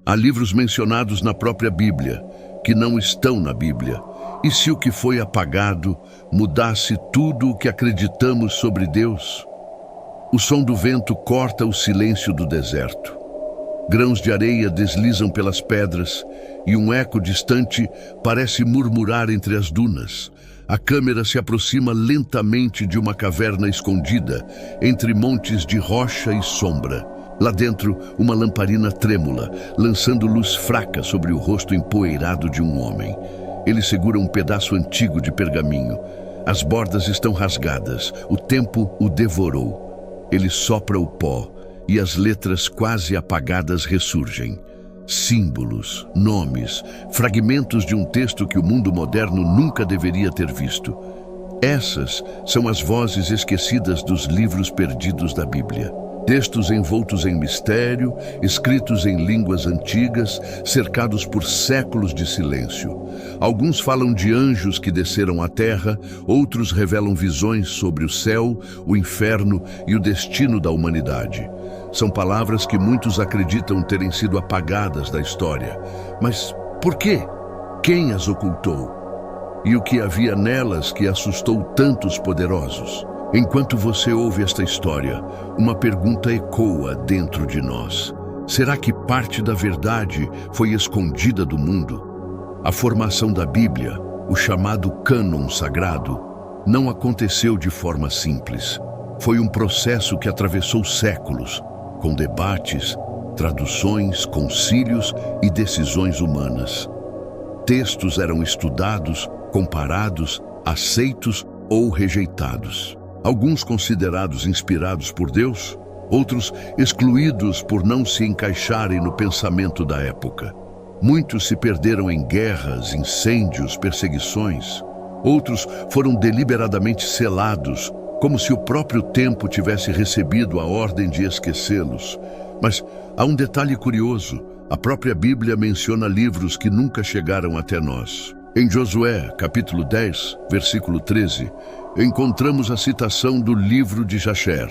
Há livros mencionados na própria Bíblia que não estão na Bíblia. E se o que foi apagado mudasse tudo o que acreditamos sobre Deus? O som do vento corta o silêncio do deserto. Grãos de areia deslizam pelas pedras e um eco distante parece murmurar entre as dunas. A câmera se aproxima lentamente de uma caverna escondida entre montes de rocha e sombra. Lá dentro, uma lamparina trêmula, lançando luz fraca sobre o rosto empoeirado de um homem. Ele segura um pedaço antigo de pergaminho. As bordas estão rasgadas, o tempo o devorou. Ele sopra o pó e as letras quase apagadas ressurgem. Símbolos, nomes, fragmentos de um texto que o mundo moderno nunca deveria ter visto. Essas são as vozes esquecidas dos livros perdidos da Bíblia. Textos envoltos em mistério, escritos em línguas antigas, cercados por séculos de silêncio. Alguns falam de anjos que desceram à terra, outros revelam visões sobre o céu, o inferno e o destino da humanidade. São palavras que muitos acreditam terem sido apagadas da história. Mas por quê? Quem as ocultou? E o que havia nelas que assustou tantos poderosos? Enquanto você ouve esta história, uma pergunta ecoa dentro de nós. Será que parte da verdade foi escondida do mundo? A formação da Bíblia, o chamado cânon sagrado, não aconteceu de forma simples. Foi um processo que atravessou séculos, com debates, traduções, concílios e decisões humanas. Textos eram estudados, comparados, aceitos ou rejeitados. Alguns considerados inspirados por Deus, outros excluídos por não se encaixarem no pensamento da época. Muitos se perderam em guerras, incêndios, perseguições. Outros foram deliberadamente selados, como se o próprio tempo tivesse recebido a ordem de esquecê-los. Mas há um detalhe curioso: a própria Bíblia menciona livros que nunca chegaram até nós. Em Josué, capítulo 10, versículo 13, encontramos a citação do livro de Jasher,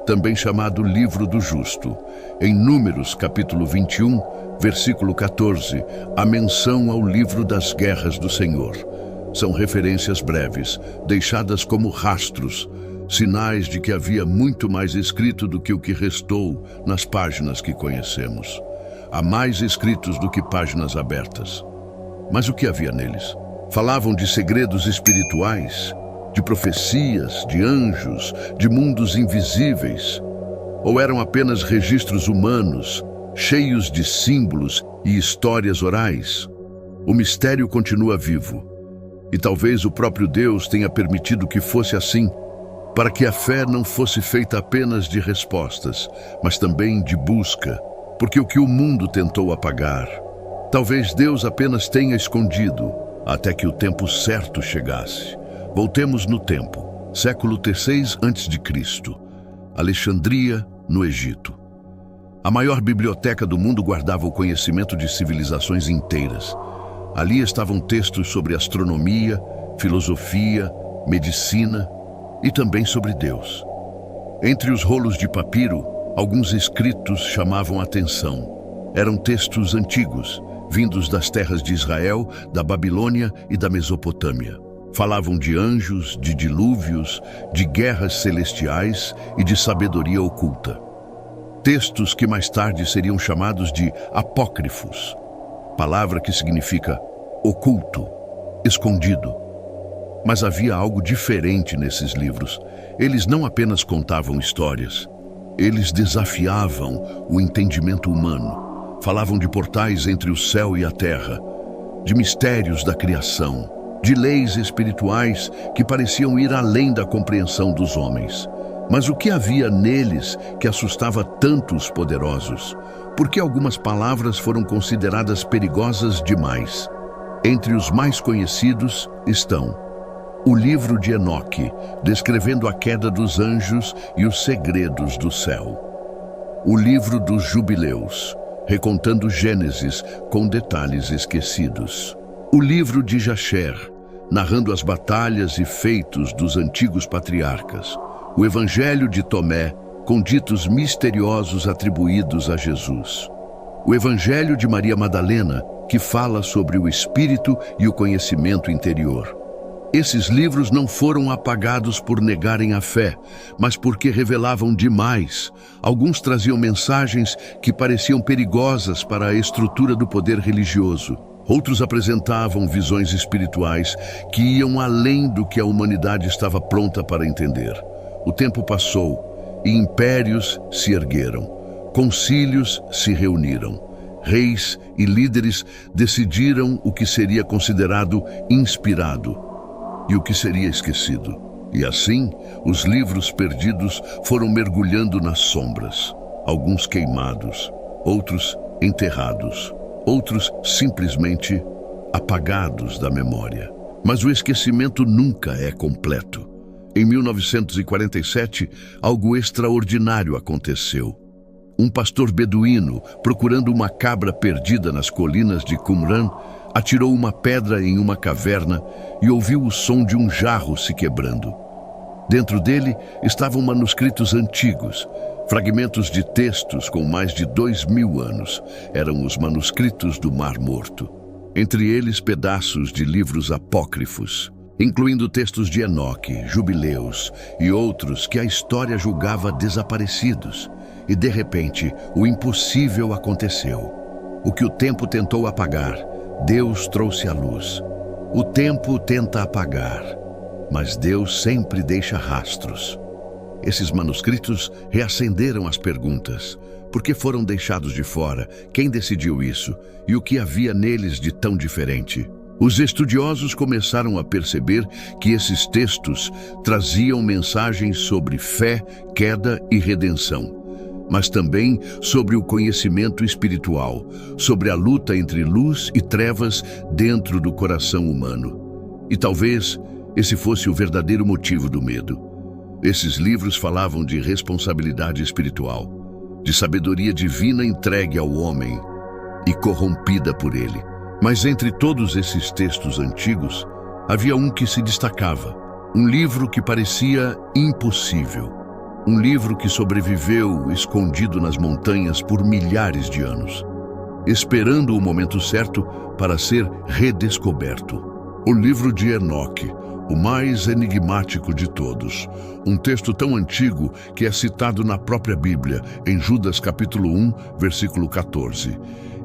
também chamado Livro do Justo. Em Números, capítulo 21, versículo 14, a menção ao livro das guerras do Senhor. São referências breves, deixadas como rastros, sinais de que havia muito mais escrito do que o que restou nas páginas que conhecemos. Há mais escritos do que páginas abertas. Mas o que havia neles? Falavam de segredos espirituais, de profecias, de anjos, de mundos invisíveis? Ou eram apenas registros humanos, cheios de símbolos e histórias orais? O mistério continua vivo. E talvez o próprio Deus tenha permitido que fosse assim, para que a fé não fosse feita apenas de respostas, mas também de busca, porque o que o mundo tentou apagar, talvez Deus apenas tenha escondido, até que o tempo certo chegasse. Voltemos no tempo, século III a.C., Alexandria, no Egito. A maior biblioteca do mundo guardava o conhecimento de civilizações inteiras. Ali estavam textos sobre astronomia, filosofia, medicina e também sobre Deus. Entre os rolos de papiro, alguns escritos chamavam a atenção. Eram textos antigos, vindos das terras de Israel, da Babilônia e da Mesopotâmia. Falavam de anjos, de dilúvios, de guerras celestiais e de sabedoria oculta. Textos que mais tarde seriam chamados de apócrifos, palavra que significa oculto, escondido. Mas havia algo diferente nesses livros. Eles não apenas contavam histórias, eles desafiavam o entendimento humano. Falavam de portais entre o céu e a terra, de mistérios da criação, de leis espirituais que pareciam ir além da compreensão dos homens. Mas o que havia neles que assustava tantos poderosos? Por que algumas palavras foram consideradas perigosas demais? Entre os mais conhecidos estão o livro de Enoque, descrevendo a queda dos anjos e os segredos do céu. O livro dos Jubileus, recontando Gênesis com detalhes esquecidos. O livro de Jasher, narrando as batalhas e feitos dos antigos patriarcas. O Evangelho de Tomé, com ditos misteriosos atribuídos a Jesus. O Evangelho de Maria Madalena, que fala sobre o espírito e o conhecimento interior. Esses livros não foram apagados por negarem a fé, mas porque revelavam demais. Alguns traziam mensagens que pareciam perigosas para a estrutura do poder religioso. Outros apresentavam visões espirituais que iam além do que a humanidade estava pronta para entender. O tempo passou e impérios se ergueram, concílios se reuniram. Reis e líderes decidiram o que seria considerado inspirado e o que seria esquecido. E assim, os livros perdidos foram mergulhando nas sombras, alguns queimados, outros enterrados, outros simplesmente apagados da memória. Mas o esquecimento nunca é completo. Em 1947, algo extraordinário aconteceu. Um pastor beduíno, procurando uma cabra perdida nas colinas de Qumran, atirou uma pedra em uma caverna e ouviu o som de um jarro se quebrando. Dentro dele estavam manuscritos antigos, fragmentos de textos com mais de 2000 anos. Eram os manuscritos do Mar Morto. Entre eles, pedaços de livros apócrifos, incluindo textos de Enoque, Jubileus e outros que a história julgava desaparecidos. E, de repente, o impossível aconteceu. O que o tempo tentou apagar, Deus trouxe à luz. O tempo tenta apagar, mas Deus sempre deixa rastros. Esses manuscritos reacenderam as perguntas. Por que foram deixados de fora? Quem decidiu isso? E o que havia neles de tão diferente? Os estudiosos começaram a perceber que esses textos traziam mensagens sobre fé, queda e redenção, mas também sobre o conhecimento espiritual, sobre a luta entre luz e trevas dentro do coração humano. E talvez esse fosse o verdadeiro motivo do medo. Esses livros falavam de responsabilidade espiritual, de sabedoria divina entregue ao homem e corrompida por ele. Mas entre todos esses textos antigos, havia um que se destacava, um livro que parecia impossível. Um livro que sobreviveu escondido nas montanhas por milhares de anos, esperando o momento certo para ser redescoberto. O livro de Enoque, o mais enigmático de todos. Um texto tão antigo que é citado na própria Bíblia, em Judas capítulo 1, versículo 14.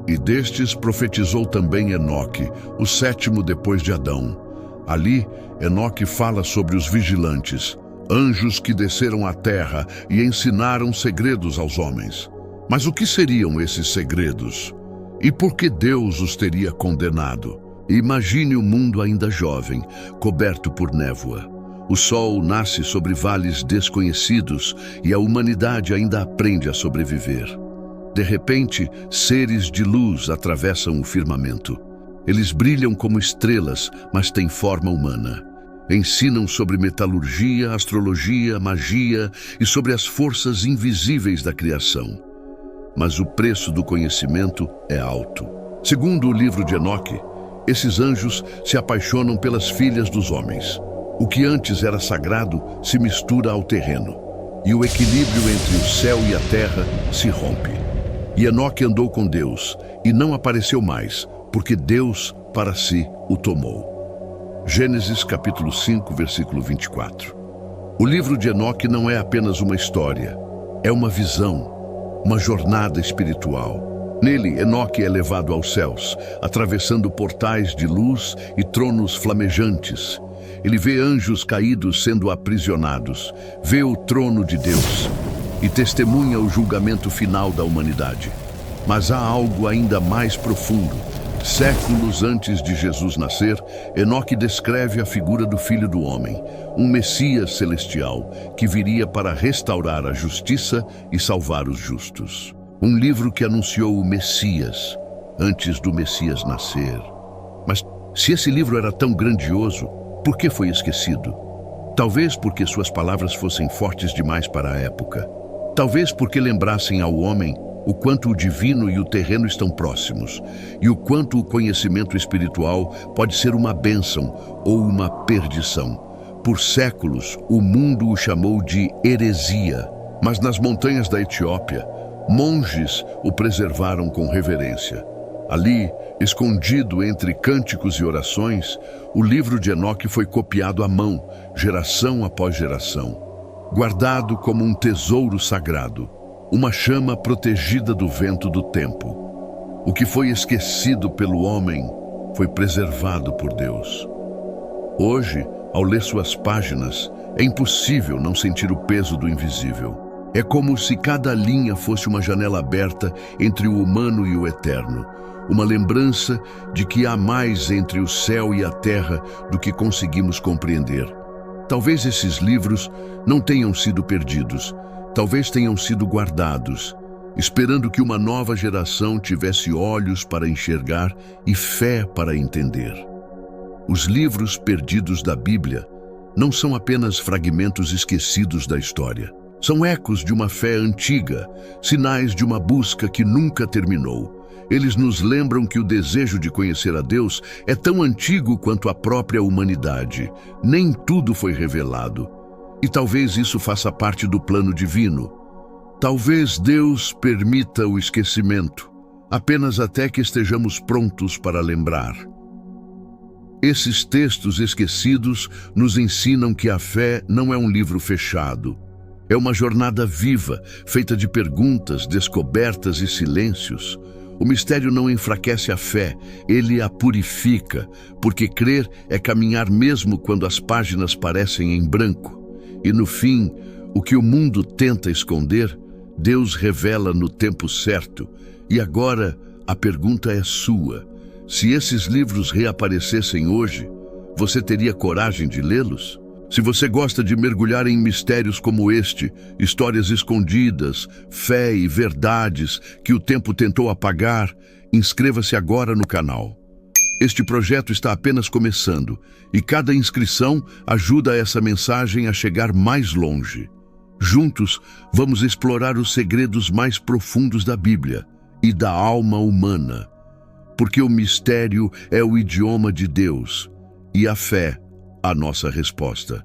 E destes profetizou também Enoque, o sétimo depois de Adão. Ali, Enoque fala sobre os vigilantes, anjos que desceram à terra e ensinaram segredos aos homens. Mas o que seriam esses segredos? E por que Deus os teria condenado? Imagine o mundo ainda jovem, coberto por névoa. O sol nasce sobre vales desconhecidos e a humanidade ainda aprende a sobreviver. De repente, seres de luz atravessam o firmamento. Eles brilham como estrelas, mas têm forma humana. Ensinam sobre metalurgia, astrologia, magia e sobre as forças invisíveis da criação. Mas o preço do conhecimento é alto. Segundo o livro de Enoque, esses anjos se apaixonam pelas filhas dos homens. O que antes era sagrado se mistura ao terreno, e o equilíbrio entre o céu e a terra se rompe. E Enoque andou com Deus, e não apareceu mais, porque Deus para si o tomou. Gênesis capítulo 5, versículo 24. O livro de Enoque não é apenas uma história, é uma visão, uma jornada espiritual. Nele, Enoque é levado aos céus, atravessando portais de luz e tronos flamejantes. Ele vê anjos caídos sendo aprisionados, vê o trono de Deus e testemunha o julgamento final da humanidade. Mas há algo ainda mais profundo. Séculos antes de Jesus nascer, Enoque descreve a figura do Filho do Homem, um Messias celestial que viria para restaurar a justiça e salvar os justos. Um livro que anunciou o Messias antes do Messias nascer. Mas se esse livro era tão grandioso, por que foi esquecido? Talvez porque suas palavras fossem fortes demais para a época. Talvez porque lembrassem ao homem o quanto o divino e o terreno estão próximos, e o quanto o conhecimento espiritual pode ser uma bênção ou uma perdição. Por séculos, o mundo o chamou de heresia, mas nas montanhas da Etiópia, Monges o preservaram com reverência. Ali, escondido entre cânticos e orações, o livro de Enoque foi copiado à mão, geração após geração, guardado como um tesouro sagrado, uma chama protegida do vento do tempo. O que foi esquecido pelo homem foi preservado por Deus. Hoje, ao ler suas páginas, é impossível não sentir o peso do invisível. É como se cada linha fosse uma janela aberta entre o humano e o eterno, uma lembrança de que há mais entre o céu e a terra do que conseguimos compreender. Talvez esses livros não tenham sido perdidos, talvez tenham sido guardados, esperando que uma nova geração tivesse olhos para enxergar e fé para entender. Os livros perdidos da Bíblia não são apenas fragmentos esquecidos da história. São ecos de uma fé antiga, sinais de uma busca que nunca terminou. Eles nos lembram que o desejo de conhecer a Deus é tão antigo quanto a própria humanidade. Nem tudo foi revelado. E talvez isso faça parte do plano divino. Talvez Deus permita o esquecimento, apenas até que estejamos prontos para lembrar. Esses textos esquecidos nos ensinam que a fé não é um livro fechado. É uma jornada viva, feita de perguntas, descobertas e silêncios. O mistério não enfraquece a fé, ele a purifica, porque crer é caminhar mesmo quando as páginas parecem em branco. E no fim, o que o mundo tenta esconder, Deus revela no tempo certo. E agora, a pergunta é sua. Se esses livros reaparecessem hoje, você teria coragem de lê-los? Se você gosta de mergulhar em mistérios como este, histórias escondidas, fé e verdades que o tempo tentou apagar, inscreva-se agora no canal. Este projeto está apenas começando e cada inscrição ajuda essa mensagem a chegar mais longe. Juntos, vamos explorar os segredos mais profundos da Bíblia e da alma humana, porque o mistério é o idioma de Deus e a fé a nossa resposta.